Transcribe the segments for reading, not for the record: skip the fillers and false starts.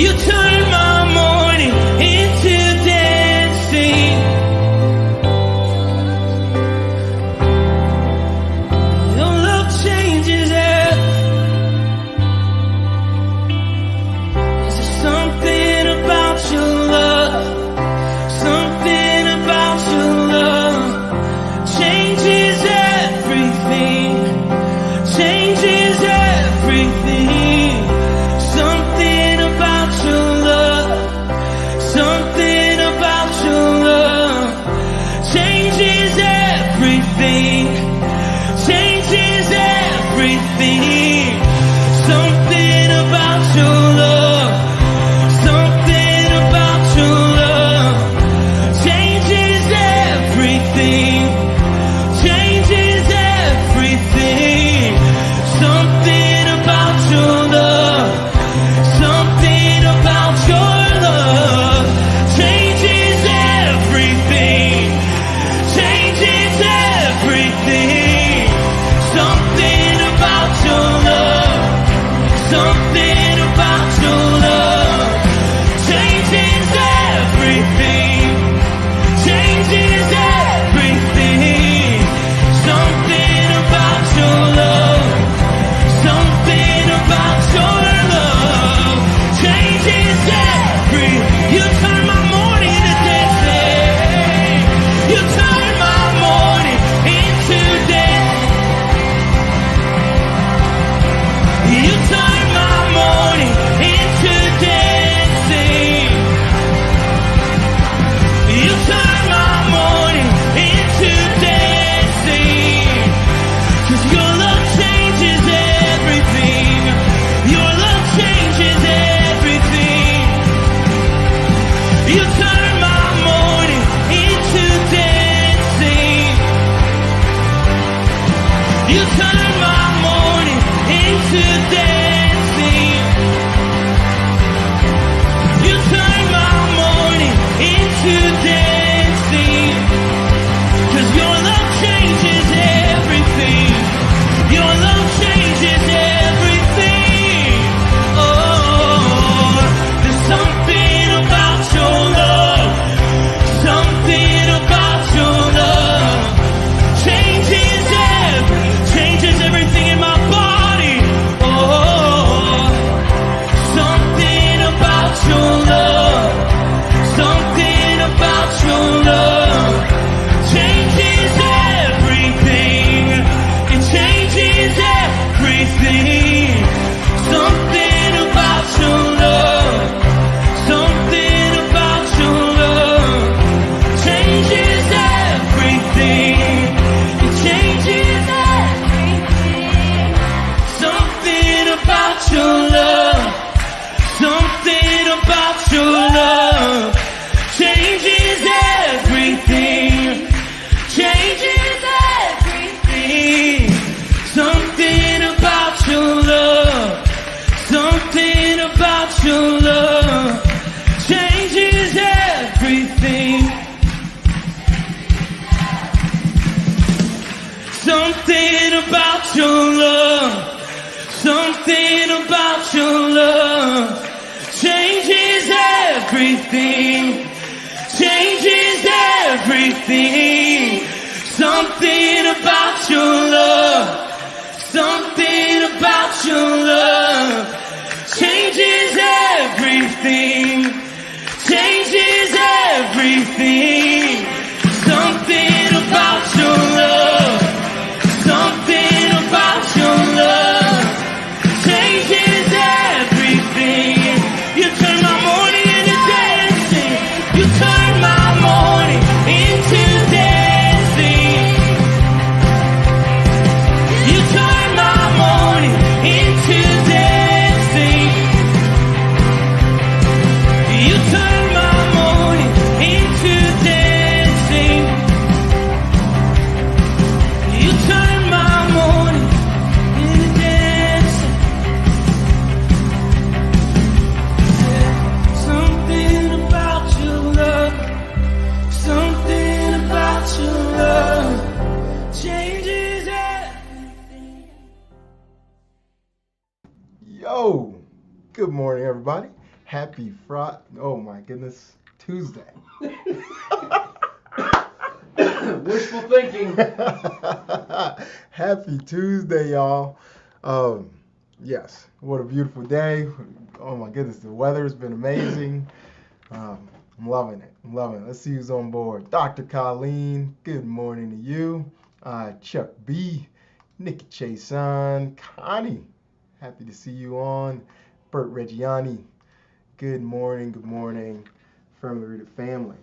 You turn my morning into dancing. Your love changes everything. There's something about your love, something about your love changes everything, changes everything. Something about your love, something about your love changes everything, changes everything. Something about your love, something about your love changes everything, changes everything. Something about your love, something about your love changes everything, changes everything. Something about your love, something about your love changes everything, changes everything. Something about your love, something about your love changes every. You turn my morning into dancing. You turn my morning into dance. You turn my morning into dancing. You turn my morning into dancing. 'Cause your love changes everything. Your love changes everything. You turn my morning into dancing. You turn my morning into dancing. You turn my morning into dancing. 'Cause your love changes everything. Your love changes everything. Oh, there's something about your love, something about your love changes everything in my body. Oh, something about your love, something about your love changes everything. It changes everything. Something about your love, something about your love changes everything. It changes everything. Something about your love, something about your love changes everything, changes everything. Something about your love, something about your love changes everything. Something about your love, something about your love changes everything, changes everything. Something about your love, something about your love changes everything, changes everything. Something about your love, something about your love changes everything. You turn my morning into dancing. You turn my morning into dancing. You turn my morning into dancing. You turn my morning into dancing. You turn my morning into dancing. Something about your love, something about your love changes everything. Yo, good morning, everybody. Happy Friday. Oh my goodness. Tuesday. Wishful thinking. Happy Tuesday, y'all. Yes, what a beautiful day. Oh my goodness, the weather's been amazing. I'm loving it. I'm loving it. Let's see who's on board. Dr. Colleen, good morning to you. Chuck B, Nikki Chason, Connie, happy to see you on. Bert Reggiani, good morning, firmly rooted family.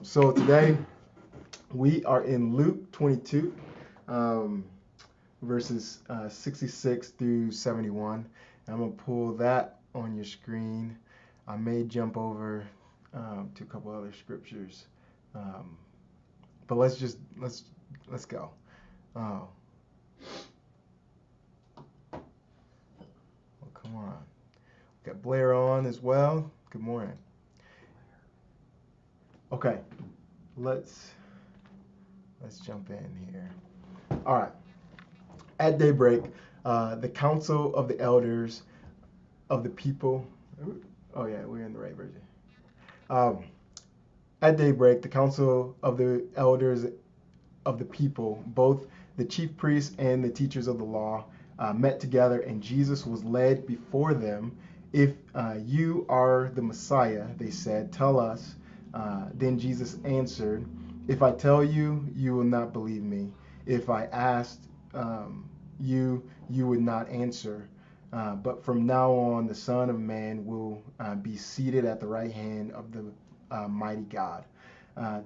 So today we are in Luke 22, verses 66 through 71. And I'm gonna pull that on your screen. I may jump over to a couple other scriptures, but let's go. Oh, come on. Got Blair on as well. Good morning. Okay, let's jump in here. All right. At daybreak, the council of the elders of the people. Oh yeah, we're in the right version. At daybreak, the council of the elders of the people, both the chief priests and the teachers of the law, met together, and Jesus was led before them. If you are the Messiah, they said, tell us. Then Jesus answered, if I tell you, you will not believe me. If I asked you would not answer. But from now on, the Son of Man will be seated at the right hand of the mighty God.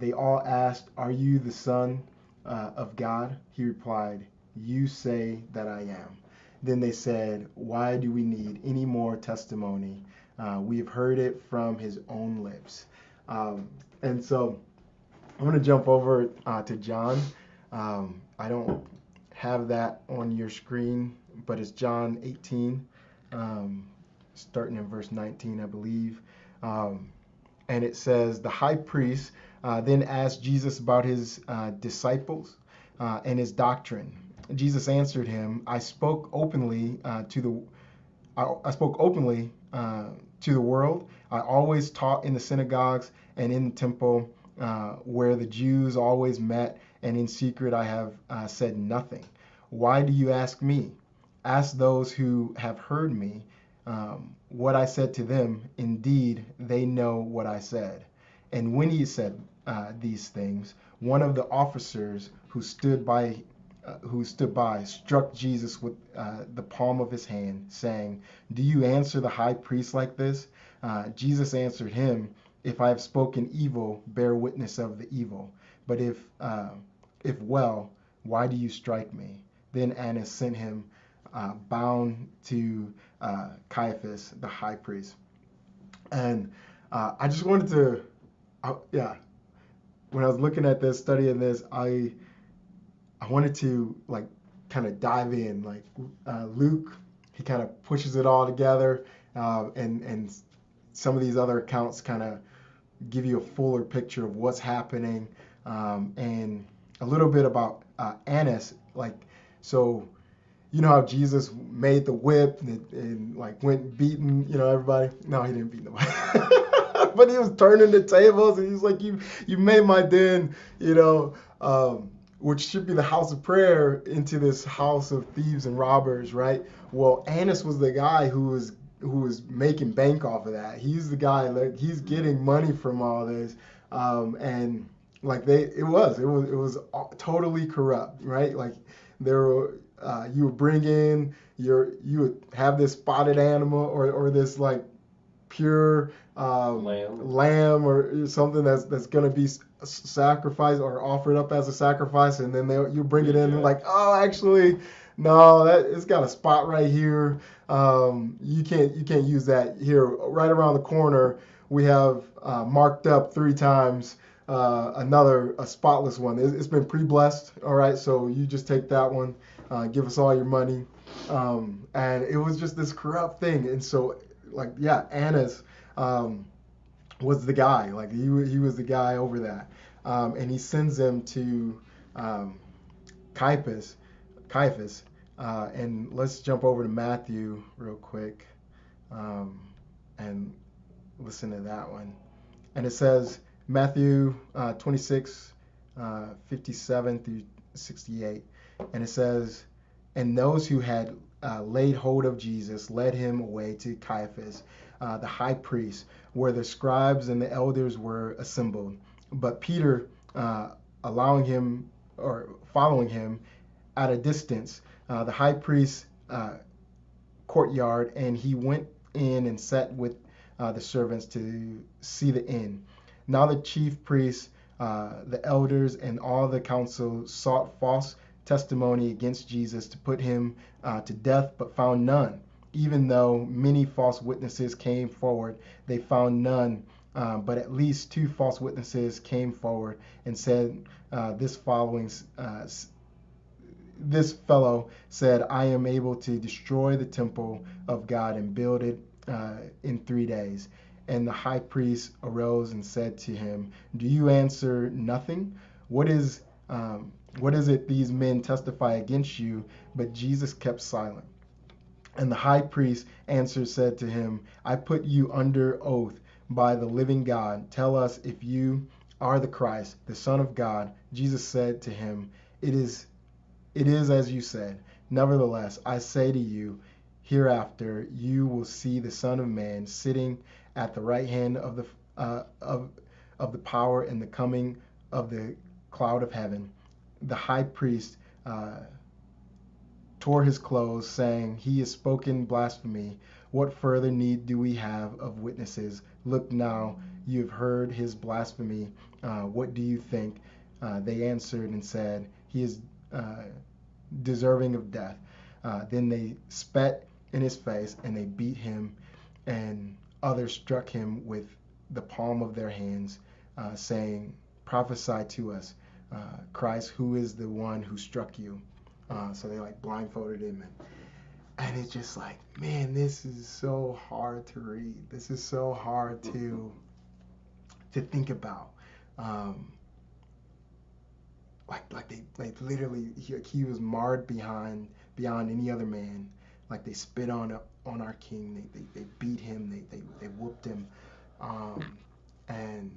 They all asked, are you the Son of God? He replied, you say that I am. Then they said, why do we need any more testimony? We have heard it from his own lips. And so I'm going to jump over to John. I don't have that on your screen, but it's John 18, starting in verse 19, I believe. And it says, the high priest then asked Jesus about his disciples and his doctrine. Jesus answered him, I spoke openly to the world. I always taught in the synagogues and in the temple where the Jews always met, and in secret I have said nothing. Why do you ask me? Ask those who have heard me what I said to them. Indeed, they know what I said. And when he said these things, one of the officers who stood by struck Jesus with the palm of his hand, saying, do you answer the high priest like this? Jesus answered him, if I have spoken evil, bear witness of the evil. But if well, why do you strike me? Then Annas sent him bound to Caiaphas, the high priest. And I just wanted to, when I was looking at this, studying this, I wanted to like kind of dive in. Like Luke, he kind of pushes it all together, and some of these other accounts kind of give you a fuller picture of what's happening, and a little bit about Annas. Like, so you know how Jesus made the whip and like went beating, everybody? No, he didn't beat nobody. But he was turning the tables, and he's like, you made my den, which should be the house of prayer, into this house of thieves and robbers, right? Well, Annas was the guy who was making bank off of that. He's the guy, like, he's getting money from all this, and like it was totally corrupt, right? Like there were you would bring in you would have this spotted animal or this like pure lamb or something that's going to be sacrificed or offered up as a sacrifice, and then you bring it in and like, oh, actually no, it's got a spot right here. You can't use that here. Right around the corner we have marked up 3 times a spotless one. It's been pre-blessed, all right, so you just take that one, give us all your money, and it was just this corrupt thing. And so like, yeah, Annas was the guy. Like he was the guy over that, and he sends them to Caiaphas, and let's jump over to Matthew real quick, and listen to that one. And it says, Matthew 26, 57 through 68. And it says, and those who had laid hold of Jesus led him away to Caiaphas, the high priest, where the scribes and the elders were assembled. But Peter, allowing him or following him at a distance, the high priest's courtyard, and he went in and sat with the servants to see the end. Now the chief priests, the elders, and all the council sought false testimony against Jesus to put him to death, but found none. Even though many false witnesses came forward, they found none. But at least 2 false witnesses came forward and said, this fellow said, I am able to destroy the temple of God and build it in 3 days. And the high priest arose and said to him, do you answer nothing? What is it these men testify against you? But Jesus kept silent. And the high priest answered, said to him, I put you under oath by the living God. Tell us if you are the Christ, the Son of God. Jesus said to him, It is as you said. Nevertheless, I say to you, hereafter you will see the Son of Man sitting at the right hand of the power and the coming of the cloud of heaven. The high priest tore his clothes, saying, He has spoken blasphemy. What further need do we have of witnesses? Look now, you have heard his blasphemy. What do you think? They answered and said, He is deserving of death. Then they spat in his face, and they beat him, and others struck him with the palm of their hands, saying, Prophesy to us, Christ, who is the one who struck you? So they blindfolded him, and it's just man, this is so hard to read. This is so hard to think about. They literally, he was marred beyond any other man. They spit on our king. They beat him. They whooped him. And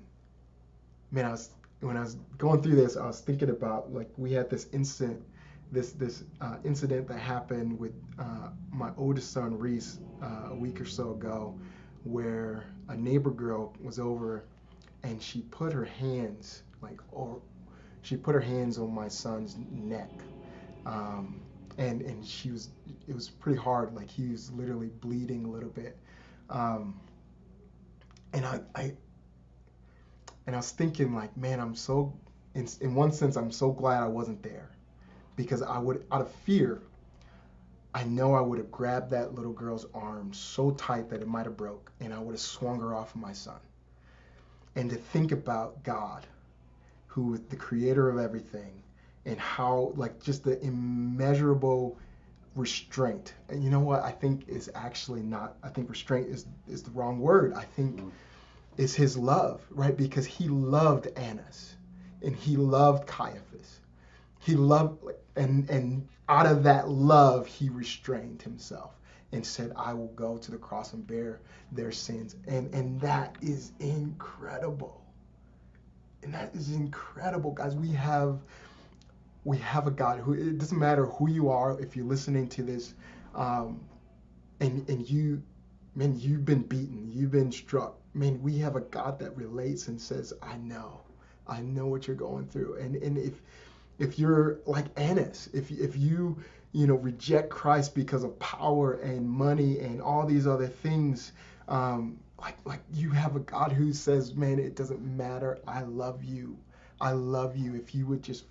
man, when I was going through this, I was thinking about we had this incident that happened with my oldest son Reese a week or so ago, where a neighbor girl was over, and she put her hands on my son's neck, and it was pretty hard. He was literally bleeding a little bit, and I was thinking man, I'm so in one sense I'm so glad I wasn't there. Because I would, out of fear, I know I would have grabbed that little girl's arm so tight that it might have broke, and I would have swung her off of my son. And to think about God, who is the creator of everything, and how, just the immeasurable restraint. And you know what? I think is actually not, I think restraint is the wrong word. I think it's his love, right? Because he loved Annas, and he loved Caiaphas. He loved, and out of that love, he restrained himself and said, I will go to the cross and bear their sins. And that is incredible. And that is incredible, guys. We have a God who, it doesn't matter who you are, if you're listening to this, and you've been beaten, you've been struck. Man, we have a God that relates and says, I know what you're going through. And if you're like Annas, if you reject Christ because of power and money and all these other things, you have a God who says, man, it doesn't matter. I love you. If you would just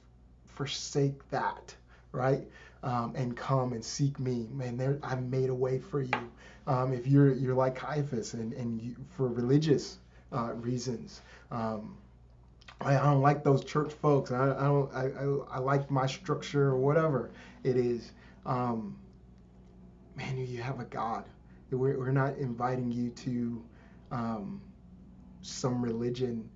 forsake that, right? And come and seek me, man, I've made a way for you. If you're like Caiaphas and you, for religious reasons, I don't like those church folks. I like my structure or whatever it is. Man, you have a God. We're not inviting you to some religion.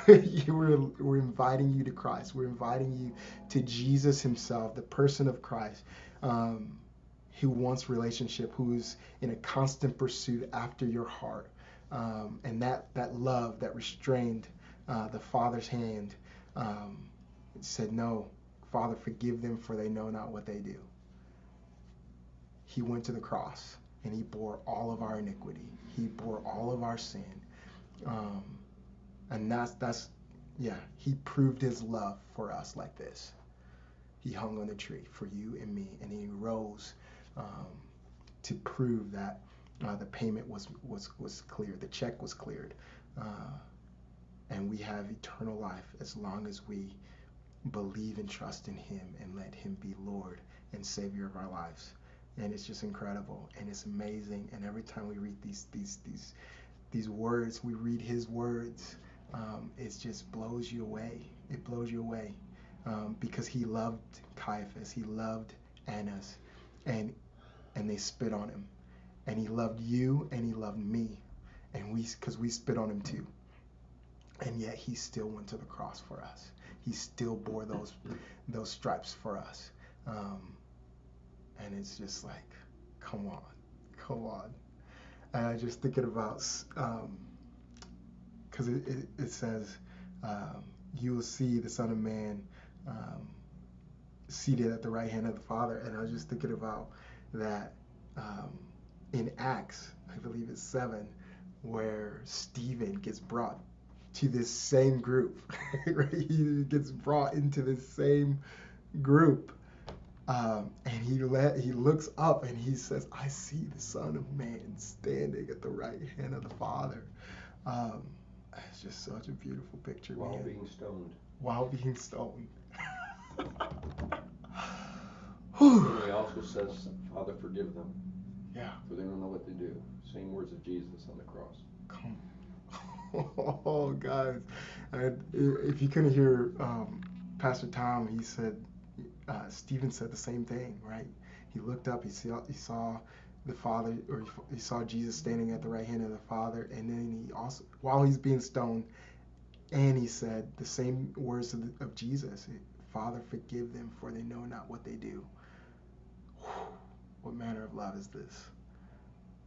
We're inviting you to Christ. We're inviting you to Jesus himself, the person of Christ, who wants relationship, who is in a constant pursuit after your heart. And that love that restrained the Father's hand, it said, no, Father, forgive them, for they know not what they do. He went to the cross and he bore all of our iniquity. He bore all of our sin. And he proved his love for us like this. He hung on the tree for you and me, and he rose to prove that the payment was cleared, the check was cleared, and we have eternal life as long as we believe and trust in him and let him be Lord and Savior of our lives. And it's just incredible, and it's amazing. And every time we read these words, we read his words, it just blows you away. It blows you away, because he loved Caiaphas, he loved Annas, and they spit on him, and he loved you and he loved me, and because we spit on him too, and yet he still went to the cross for us. He still bore those stripes for us, and it's just like, come on. And I just thinking about, because it says, you will see the Son of Man seated at the right hand of the Father. And I was just thinking about that in Acts, I believe it's 7, where Stephen gets brought to this same group. Right? He gets brought into this same group. And he looks up and he says, I see the Son of Man standing at the right hand of the Father. It's just such a beautiful picture. While being stoned. While being stoned. And he also says, Father, forgive them. Yeah. For they don't know what they do. Same words of Jesus on the cross. Come. Oh, guys. And if you couldn't hear Pastor Tom, he said, Stephen said the same thing, right? He looked up, he saw the Father, or he saw Jesus standing at the right hand of the Father, and then he also, while he's being stoned, and he said the same words of Jesus, Father, forgive them, for they know not what they do. What manner of love is this?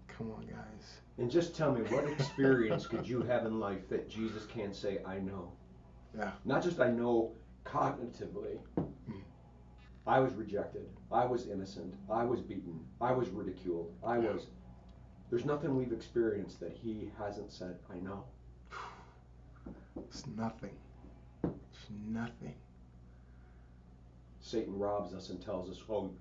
Come on, guys. And just tell me, what experience could you have in life that Jesus can't say, I know? Yeah. Not just I know cognitively. I was rejected. I was innocent. I was beaten. I was ridiculed. There's nothing we've experienced that he hasn't said, I know. It's nothing. It's nothing. Satan robs us and tells us, oh,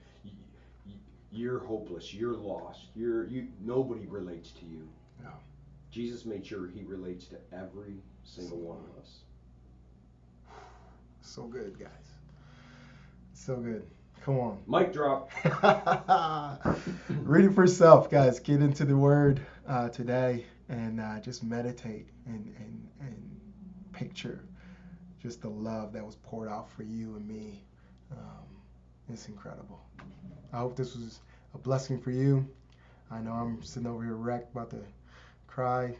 you're hopeless. You're lost. Nobody relates to you. No. Jesus made sure he relates to every single one of us. So good, guys. So good. Come on. Mic drop. Read it for yourself, guys. Get into the Word today and just meditate and picture just the love that was poured out for you and me. It's incredible. I hope this was a blessing for you. I know I'm sitting over here wrecked, about to cry.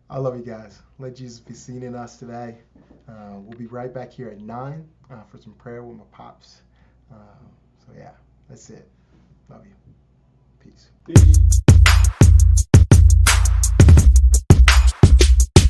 I love you guys. Let Jesus be seen in us today. We'll be right back here at 9 for some prayer with my pops. So yeah, that's it. Love you. Peace.